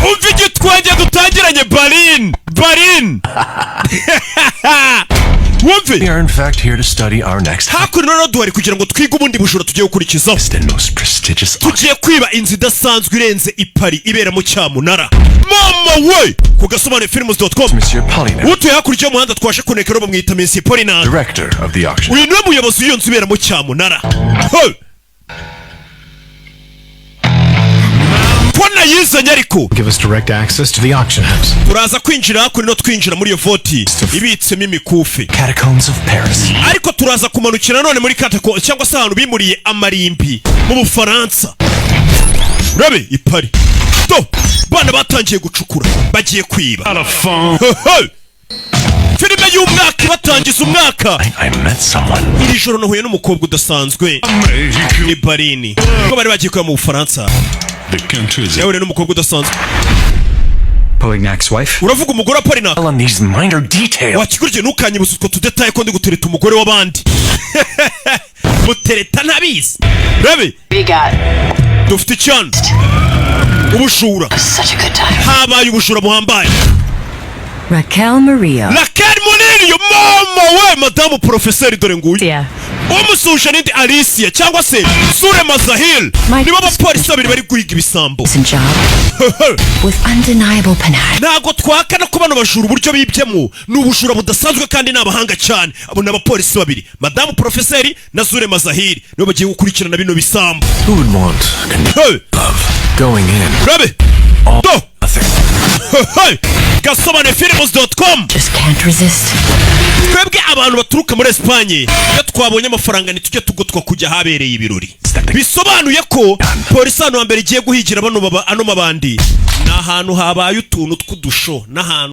umva igitwenge dutangiranye Barin wumve. We are in fact here to study our next. Hakuno no duhari kugira ngo twige ubundi bujura tugiye gukurikizaho. Tugiye kwiba inzu idasanzwe irenze ipari ibera mu cyamunara. Mama we kugasobanura films.com. Utuye hakurya y'umuhanda twashe kunekero bamwita Monsieur Polina, director of the auction. Uyu ni umuyobozi w'iyo nzu ibera mu cyamunara. Pona yizanye ariko give us direct access to the auction house. Turaza kwinjira kuri no twinjira muri iyo voti ibitsemo imikufi. Catacombs of Paris. Ariko turaza kumanukira none muri Catacomb cyangwa se ahantu bimuriye amarimbi mu Bufaransa. Rabe ipari. To bana batangiye gucukura bagiye kwiba. Filime y'umwaka batangiza umwaka. I met someone. Iri joro nahuye n'umukobwa udasanzwe. Ni Barini. Ko bari bagiye kuba mu Bufaransa. Yahure n'umukobwa udasanzwe. Polignac's wife. Uravuga umugore wa Polina. On these minor details. Wakigurije nukanyibutsa utwo tudetaye ko ndi gutereta umugore w'abandi. Mutereta ntabizi. Rabe. Dufite cyane. Ubujura. Habaye ubujura buhambaye. Raquel Maria. Raquel Maria, mama we Madame Professeur dore nguyu. Umusuje n'indi Alicia cyangwa se Sure Mazahil. Nibo abapolisi babiri bari guhiga ibisambo. With undeniable panache. Nago twakana ko bano bajura uburyo bibyemo n'ubujura budasanzwe kandi n'abahanga cyane. Abo n'abapolisi babiri Madame Professeur na Sure Mazahil nibo bagiye gukurikirana bino bisambo. Who would want love going in? Rabe. Do. Gasobane films.com. Just can't resist. Twebwe abantu baturuka muri Espagne iyo twabonye amafaranga nitujye tugotwa kujya habereye ibirori. Bisobanuye ko polisi hano hambere igiye guhigira bano mabandi n'ahantu habaye utuntu tw'udusho n'ahantu